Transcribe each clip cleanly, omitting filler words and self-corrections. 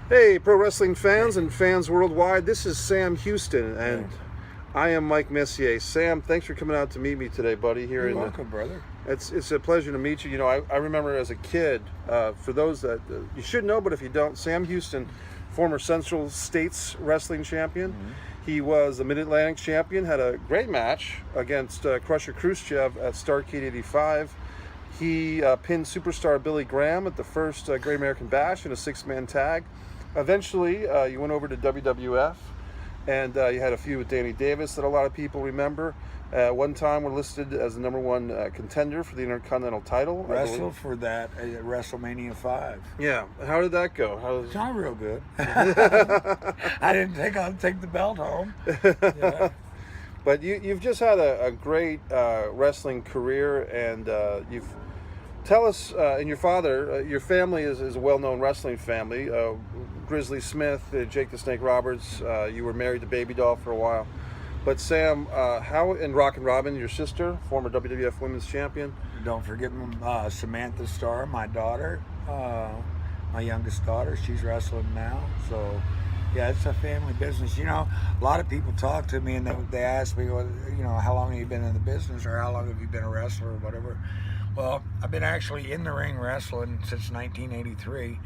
Hey, pro wrestling fans and fans worldwide, this is Sam Houston, and I am Mike Messier. Sam, thanks for coming out to meet me today, buddy. You're welcome, brother. It's a pleasure to meet you. You know, I remember as a kid, for those that you should know, but if you don't, Sam Houston, former Central States wrestling champion. He was the Mid-Atlantic champion, had a great match against Crusher Khrushchev at Starrcade 85. He pinned superstar Billy Graham at the first Great American Bash in a six-man tag. Eventually, you went over to WWF, and you had a feud with Danny Davis that a lot of people remember. One time, we're listed as the #1 contender for the Intercontinental title. Wrestled for that at WrestleMania 5. Yeah. How did that go? It's not real good. I didn't think I'd take the belt home. Yeah. But you've just had a great wrestling career, and you've tell us. And your father, your family is a well-known wrestling family. Grizzly Smith, Jake the Snake Roberts. You were married to Baby Doll for a while. But Sam, how and Rockin' Robin, your sister, former WWF Women's Champion. Don't forget Samantha Starr, my daughter, my youngest daughter. She's wrestling now. So, yeah, it's a family business. You know, a lot of people talk to me and they ask me, well, you know, how long have you been in the business or how long have you been a wrestler or whatever. Well, I've been actually in the ring wrestling since 1983.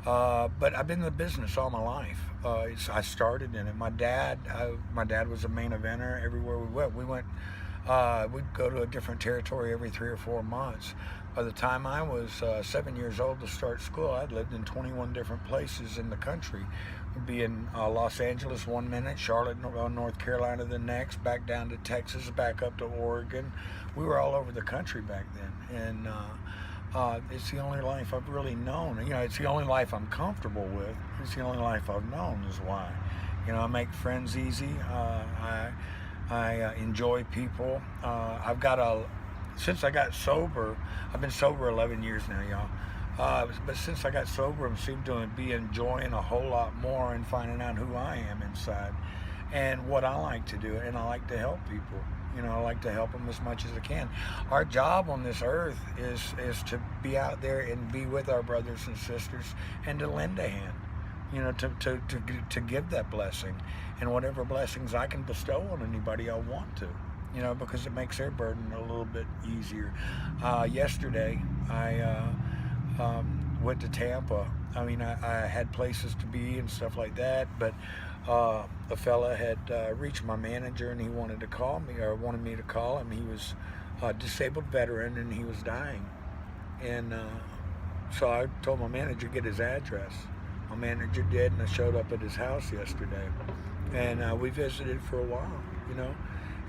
But I've been in the business all my life. I started in it. My dad was a main eventer everywhere we went. We'd go to a different territory every 3 or 4 months. By the time I was 7 years old to start school, I'd lived in 21 different places in the country. We'd be in Los Angeles 1 minute, Charlotte, North Carolina the next, back down to Texas, back up to Oregon. We were all over the country back then. And it's the only life I've really known. You know, it's the only life I'm comfortable with. It's the only life I've known is why. You know, I make friends easy. I enjoy people. Since I got sober, I've been sober 11 years now, y'all. But since I got sober, I seem to be enjoying a whole lot more and finding out who I am inside and what I like to do. And I like to help people. You know, I like to help them as much as I can. Our job on this earth is to be out there and be with our brothers and sisters and to lend a hand, you know, to give that blessing and whatever blessings I can bestow on anybody I want to, you know, because it makes their burden a little bit easier. Yesterday, I went to Tampa. I mean, I had places to be and stuff like that, but a fella had reached my manager and he wanted to call me, or wanted me to call him. He was a disabled veteran and he was dying. And so I told my manager to get his address. My manager did, and I showed up at his house yesterday. And we visited for a while, you know.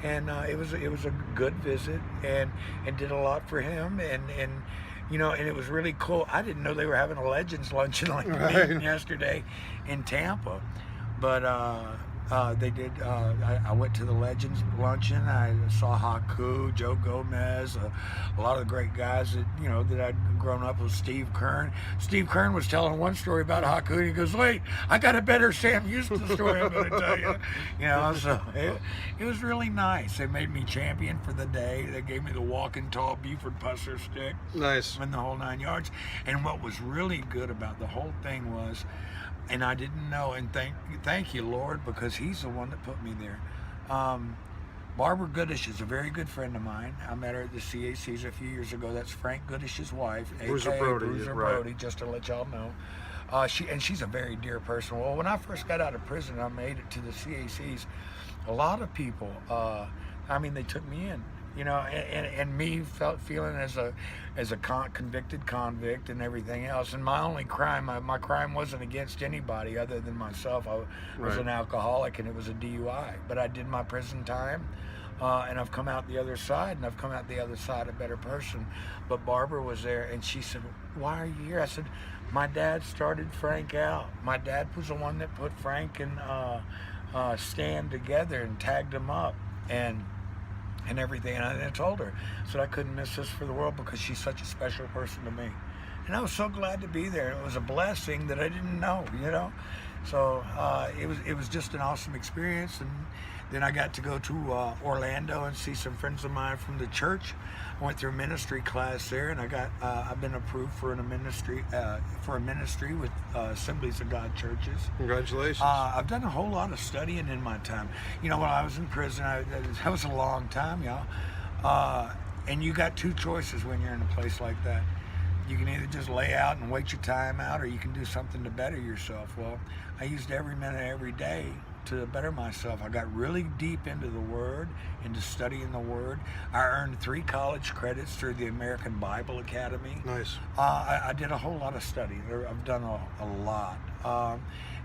And it was a good visit and did a lot for him. And you know, and it was really cool. I didn't know they were having a Legends luncheon like yesterday in Tampa. But they did. I went to the Legends luncheon. I saw Haku, Joe Gomez, a lot of the great guys that I'd grown up with. Steve Kern. Steve Kern was telling one story about Haku, and he goes, "Wait, I got a better Sam Houston story I'm going to tell you." You know, so it was really nice. They made me champion for the day. They gave me the walking tall Buford Pusser stick. Nice. And the whole 9 yards. And what was really good about the whole thing was, and I didn't know, and thank you, Lord, because he's the one that put me there. Barbara Goodish is a very good friend of mine. I met her at the CACs a few years ago. That's Frank Goodish's wife, Bruiser Brody, just to let y'all know. She's a very dear person. Well, when I first got out of prison, I made it to the CACs. A lot of people, they took me in. You know, and me feeling as a convicted convict and everything else. And my only crime, my crime wasn't against anybody other than myself. I was an alcoholic and it was a DUI. But I did my prison time, and I've come out the other side, and I've come out the other side a better person. But Barbara was there, and she said, "Why are you here?" I said, "My dad started Frank out. My dad was the one that put Frank and Stan together and tagged them up." And everything, and I told her, I said I couldn't miss this for the world because she's such a special person to me. And I was so glad to be there. It was a blessing that I didn't know, you know. So it was just an awesome experience. And then I got to go to Orlando and see some friends of mine from the church. I went through a ministry class there, and I've been approved for a ministry with Assemblies of God churches. Congratulations. I've done a whole lot of studying in my time. You know, when I was in prison, that was a long time, y'all. And you got two choices when you're in a place like that. You can either just lay out and wait your time out, or you can do something to better yourself. Well, I used every minute, every day to better myself. I got really deep into the Word, into studying the Word. I earned 3 college credits through the American Bible Academy. Nice. I did a whole lot of study. I've done a lot.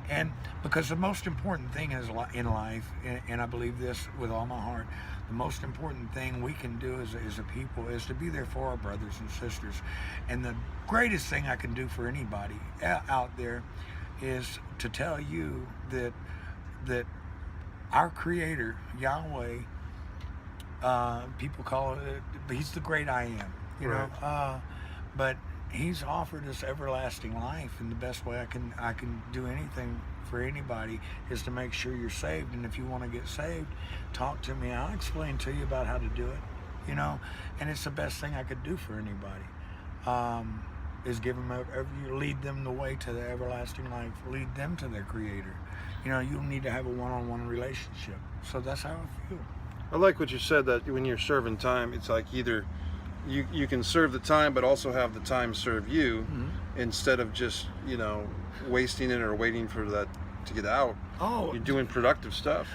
And because the most important thing is in life, and I believe this with all my heart, the most important thing we can do as a people is to be there for our brothers and sisters. And the greatest thing I can do for anybody out there is to tell you that our Creator, Yahweh, people call it, He's the great I am, you know. But He's offered us everlasting life, and the best way I can do anything for anybody is to make sure you're saved. And if you want to get saved, talk to me. I'll explain to you about how to do it, you know. And it's the best thing I could do for anybody, is give them lead them the way to the everlasting life, lead them to their Creator. You know, you need to have a one-on-one relationship. So that's how I feel. I like what you said, that when you're serving time, it's like either you can serve the time, but also have the time serve you, instead of just, you know, wasting it or waiting for that to get out. Oh, you're doing productive stuff.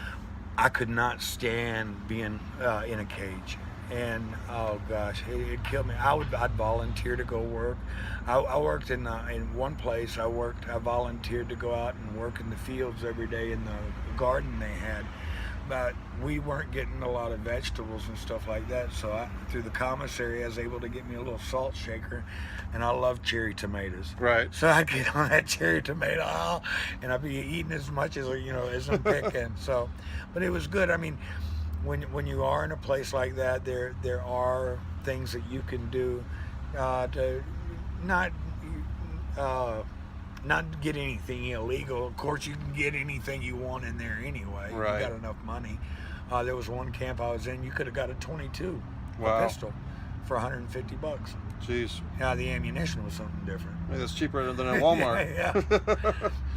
I could not stand being in a cage, and oh gosh, it killed me. I'd volunteer to go work. I worked in one place. I volunteered to go out and work in the fields every day in the garden they had. But we weren't getting a lot of vegetables and stuff like that, so through the commissary I was able to get me a little salt shaker, and I love cherry tomatoes. Right. So I get on that cherry tomato, and I'd be eating as much as, you know, as I'm picking. So, but it was good. I mean, when you are in a place like that, there are things that you can do to not get anything illegal. Of course, you can get anything you want in there anyway. Right. You got enough money. There was one camp I was in, you could have got a 22, wow, a pistol, for $150. Jeez. Yeah, the ammunition was something different. I mean, that's cheaper than at Walmart. Yeah.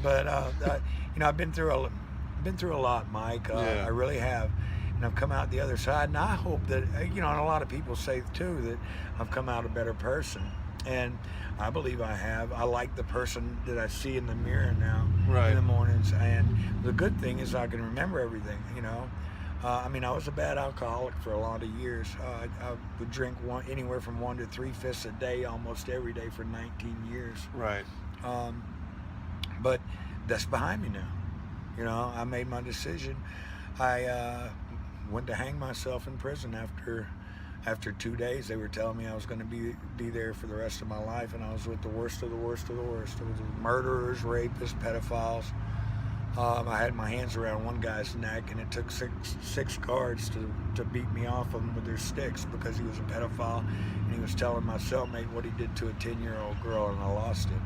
But you know, I've been through a lot, Mike. Yeah. I really have. And I've come out the other side, and I hope that, you know, and a lot of people say too that I've come out a better person. And I believe I have. I like the person that I see in the mirror now, Right, in the mornings. And the good thing is I can remember everything, you know. I mean, I was a bad alcoholic for a lot of years. I would drink anywhere from 1 to 3 fists a day, almost every day for 19 years. right. But that's behind me now. You know, I made my decision. I went to hang myself in prison after 2 days. They were telling me I was going to be there for the rest of my life, and I was with the worst of the worst of the worst. It was murderers, rapists, pedophiles. I had my hands around one guy's neck, and it took six guards to beat me off him with their sticks because he was a pedophile, and he was telling my cellmate what he did to a 10-year-old girl, and I lost it.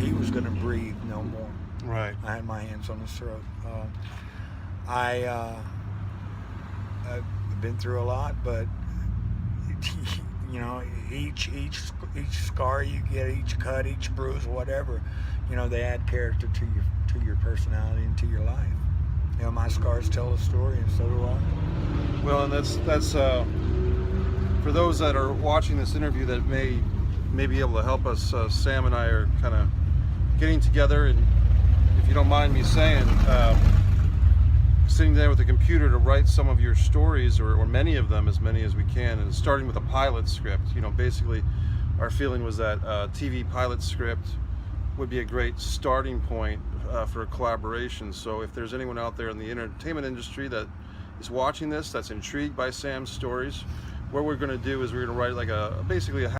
He was going to breathe no more. Right. I had my hands on his throat. I've been through a lot, but you know, each scar you get, each cut, each bruise, whatever, you know, they add character to your personality and to your life. You know, my scars tell a story, and so do I. Well, and that's for those that are watching this interview that may be able to help us. Sam and I are kind of getting together, and if you don't mind me saying, sitting there with a computer to write some of your stories, or many of them, as many as we can, and starting with a pilot script. You know, basically our feeling was that TV pilot script would be a great starting point for a collaboration. So if there's anyone out there in the entertainment industry that is watching this, that's intrigued by Sam's stories, what we're going to do is we're going to write like basically a